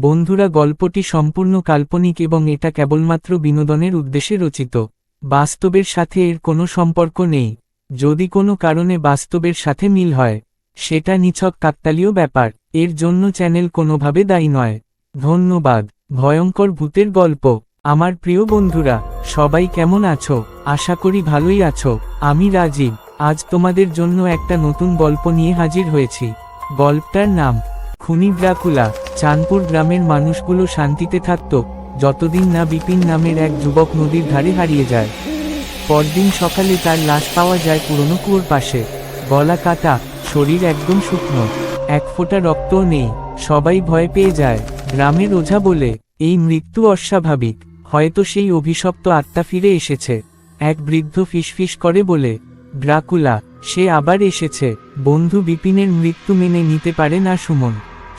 বন্ধুরা, গল্পটি সম্পূর্ণ কাল্পনিক এবং এটা কেবলমাত্র বিনোদনের উদ্দেশ্যে রচিত। বাস্তবের সাথে এর কোনো সম্পর্ক নেই। যদি কোনো কারণে বাস্তবের সাথে মিল হয়, সেটা নিছক কাকতালীয় ব্যাপার। এর জন্য চ্যানেল কোনোভাবে দায়ী নয়। ধন্যবাদ। ভয়ঙ্কর ভূতের গল্প। আমার প্রিয় বন্ধুরা, সবাই কেমন আছো? আশা করি ভালোই আছো। আমি রাজীব। আজ তোমাদের জন্য একটা নতুন গল্প নিয়ে হাজির হয়েছি। গল্পটার নাম খুনি ড্রাকুলা। চাঁদপুর গ্রামের মানুষগুলো শান্তিতে থাকত যতদিন না বিপিন নামের এক যুবক নদীর ধারে হারিয়ে যায়। পরদিন সকালে তার লাশ পাওয়া যায় পুরনো কুয়োর পাশে। গলা কাটা, শরীর একদম শুকনো, এক ফোঁটা রক্তও নেই। সবাই ভয় পেয়ে যায়। গ্রামের ওঝা বলে, এই মৃত্যু অস্বাভাবিক, হয়তো সেই অভিশপ্ত আত্মা ফিরে এসেছে। এক বৃদ্ধ ফিসফিস করে বলে, ড্রাকুলা, সে আবার এসেছে। বন্ধু বিপিনের মৃত্যু মেনে নিতে পারে না সুমন।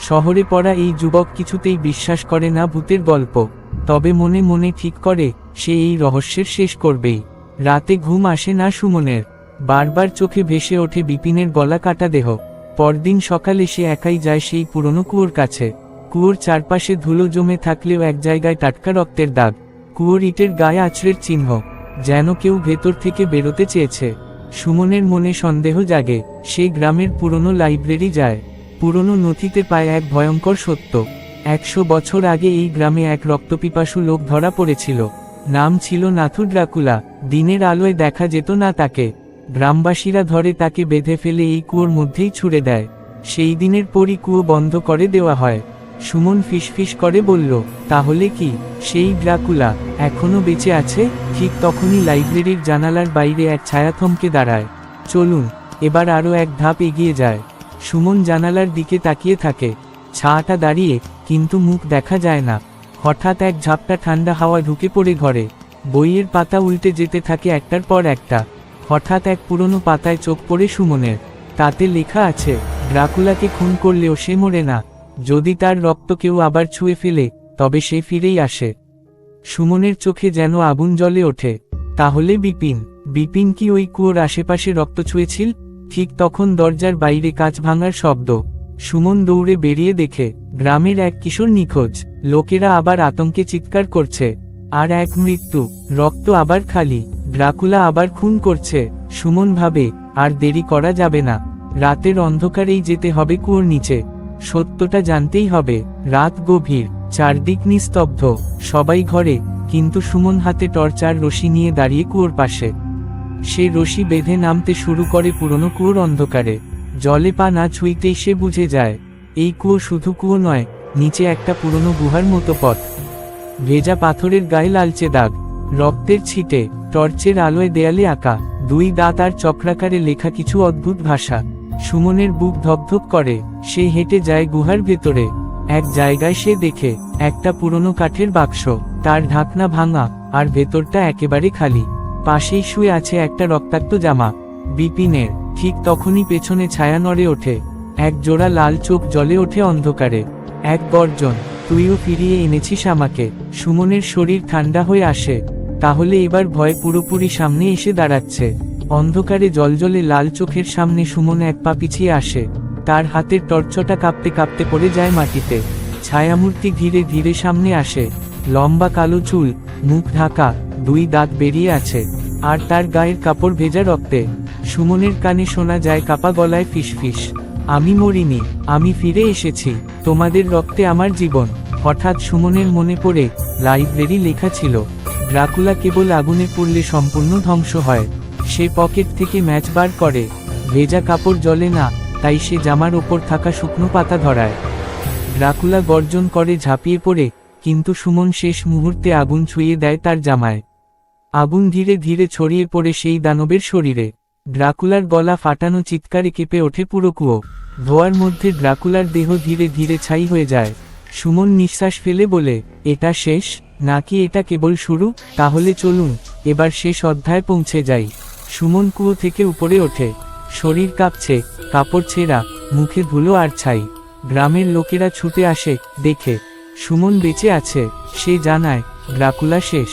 শহরে পড়া এই যুবক কিছুতেই বিশ্বাস করে না ভূতের গল্প, তবে মনে মনে ঠিক করে সে এই রহস্যের শেষ করবেই। রাতে ঘুম আসে না সুমনের। বারবার চোখে ভেসে ওঠে বিপিনের গলা কাটা দেহ। পরদিন সকালে সে একাই যায় সেই পুরনো কুয়োর কাছে। কুয়োর চারপাশে ধুলো জমে থাকলেও এক জায়গায় টাটকা রক্তের দাগ। কুয়োর ইটের গায়ে আছড়ের চিহ্ন, যেন কেউ ভেতর থেকে বেরোতে চেয়েছে। সুমনের মনে সন্দেহ জাগে। সে গ্রামের পুরনো লাইব্রেরি যায়। পুরনো নথিতে পায় এক ভয়ঙ্কর সত্য। 100 বছর আগে এই গ্রামে এক রক্তপিপাসু লোক ধরা পড়েছিল। নাম ছিল নাথু ড্রাকুলা। দিনের আলোয় দেখা যেত না তাকে। গ্রামবাসীরা ধরে তাকে বেঁধে ফেলে এই কুয়োর মধ্যেই ছুঁড়ে দেয়। সেই দিনের পরই কুয়ো বন্ধ করে দেওয়া হয়। সুমন ফিসফিস করে বলল, তাহলে কি সেই ড্রাকুলা এখনো বেঁচে আছে? ঠিক তখনই লাইব্রেরির জানালার বাইরে এক ছায়া থমকে দাঁড়ায়। চলুন এবার আরও এক ধাপ এগিয়ে যায়। সুমন জানালার দিকে তাকিয়ে থাকে। ছায়াটা দাঁড়িয়ে, কিন্তু মুখ দেখা যায় না। হঠাৎ এক ঝাপটা ঠান্ডা হাওয়া ঢুকে পড়ে ঘরে। বইয়ের পাতা উল্টে যেতে থাকে একটার পর একটা। হঠাৎ এক পুরনো পাতায় চোখ পড়ে সুমনের। তাতে লেখা আছে, ড্রাকুলাকে খুন করলেও সে মরে না। যদি তার রক্ত কেউ আবার ছুঁয়ে ফেলে, তবে সে ফিরেই আসে। সুমনের চোখে যেন আগুন জ্বলে ওঠে। তাহলে বিপিন কি ওই কুয়োর আশেপাশে রক্ত ছুঁয়েছিল? ঠিক তখন দরজার বাইরে কাঁচ ভাঙার শব্দ। সুমন দৌড়ে বেরিয়ে দেখে গ্রামের এক কিশোর নিখোঁজ। লোকেরা আবার আতঙ্কে চিৎকার করছে। আর এক মৃত্যু, রক্ত আবার খালি। ড্রাকুলা আবার খুন করছে। সুমন ভাবে, আর দেরি করা যাবে না। রাতের অন্ধকারেই যেতে হবে কুয়োর নিচে। সত্যটা জানতেই হবে। রাত গভীর, চারদিক নিস্তব্ধ, সবাই ঘরে, কিন্তু সুমন হাতে টর্চ আর রশি নিয়ে দাঁড়িয়ে কুয়োর পাশে। সে রশি বেঁধে নামতে শুরু করে পুরনো কুয়োর অন্ধকারে। জলে পা না ছুঁইতেই সে বুঝে যায়, এই কুয়ো শুধু কুয়ো নয়, নিচে একটা পুরনো গুহার মতো পথ। ভেজা পাথরের গায়ে লালচে দাগ, রক্তের ছিটে। টর্চের আলোয় দেয়ালে আঁকা 2 দাঁত আর চক্রাকারে লেখা কিছু অদ্ভুত ভাষা। সুমনের বুক ধপধপ করে। সে হেঁটে যায় গুহার ভেতরে। এক জায়গায় সে দেখে একটা পুরনো কাঠের বাক্স। তার ঢাকনা ভাঙা, আর ভেতরটা একেবারে খালি। পাশেই শুয়ে আছে একটা রক্তাক্ত জামা, বিপিনের। ঠিক তখনই পেছনে ছায়া নড়ে ওঠে। এক জোড়া লাল চোখ জ্বলে ওঠে অন্ধকারে। এক গর্জন, তুইও ফিরিয়ে এনেছিস আমাকে। সুমনের শরীর ঠান্ডা হয়ে আসে। তাহলে এবার ভয় পুরোপুরি সামনে এসে দাঁড়াচ্ছে। অন্ধকারে জলজলে লাল চোখের সামনে সুমন এক পা পিছিয়ে আসে। তার হাতের টর্চটা কাঁপতে কাঁপতে পড়ে যায় মাটিতে। ছায়ামূর্তি ধীরে ধীরে সামনে আসে। লম্বা কালো চুল, মুখ ঢাকা, 2 দাঁত বেরিয়ে আছে, আর তার গায়ের কাপড় ভেজা রক্তে। সুমনের কানে শোনা যায় কাপা গলায় ফিসফিস, আমি মরিনি, আমি ফিরে এসেছি, তোমাদের রক্তে আমার জীবন। হঠাৎ সুমনের মনে পড়ে, লাইব্রেরি লেখা ছিল, ড্রাকুলা কেবল আগুনে পড়লে সম্পূর্ণ ধ্বংস হয়। সে পকেট থেকে ম্যাচ বার করে। ভেজা কাপড় জ্বলে না, তাই সে জামার ওপর থাকা শুকনো পাতা ধরায়। ড্রাকুলা গর্জন করে ঝাঁপিয়ে পড়ে, কিন্তু সুমন শেষ মুহূর্তে আগুন ছুঁয়ে দেয় তার জামায়। আগুন ধীরে ধীরে ছড়িয়ে পড়ে সেই দানবের শরীরে। ড্রাকুলার গলা ফাটানো চিৎকারে কেঁপে ওঠে পুরো কুয়ো। ধোয়ার মধ্যে ড্রাকুলার দেহ ধীরে ধীরে ছাই হয়ে যায়। সুমন নিঃশ্বাস ফেলে বলে, এটা শেষ, নাকি এটা কেবল শুরু? তাহলে চলুন এবার শেষ অধ্যায়ে পৌঁছে যাই। সুমন কুয়ো থেকে উপরে ওঠে। শরীর কাঁপছে, কাপড় ছেঁড়া, মুখে ধুলো আর ছাই। গ্রামের লোকেরা ছুটে আসে, দেখে সুমন বেঁচে আছে। সে জানায়, ড্রাকুলা শেষ,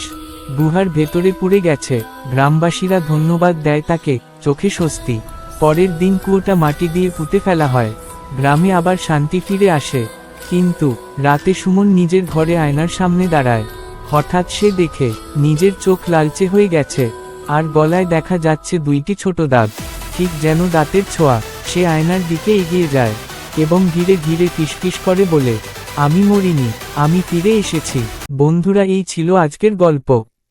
গুহার ভেতরে পুড়ে গেছে। গ্রামবাসীরা ধন্যবাদ দেয় তাকে, চোখে স্বস্তি। পরের দিন কুয়োটা মাটি দিয়ে পুঁতে ফেলা হয়। গ্রামে আবার শান্তি ফিরে আসে। কিন্তু রাতে সুমন নিজের ঘরে আয়নার সামনে দাঁড়ায়। হঠাৎ সে দেখে নিজের চোখ লালচে হয়ে গেছে, আর গলায় দেখা যাচ্ছে 2টি ছোট দাগ, ঠিক যেন দাঁতের ছোঁয়া। সে আয়নার দিকে এগিয়ে যায় এবং ধীরে ধীরে ফিসফিস করে বলে, আমি মরিনি, আমি ফিরে এসেছি। বন্ধুরা, এই ছিল আজকের গল্প।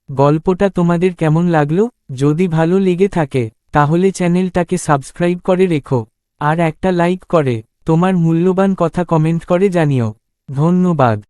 গল্পটা তোমাদের কেমন লাগলো? যদি ভালো লেগে থাকে তাহলে চ্যানেলটাকে সাবস্ক্রাইব করে রেখো, আর একটা লাইক করে তোমার মূল্যবান কথা কমেন্ট করে জানিও। ধন্যবাদ।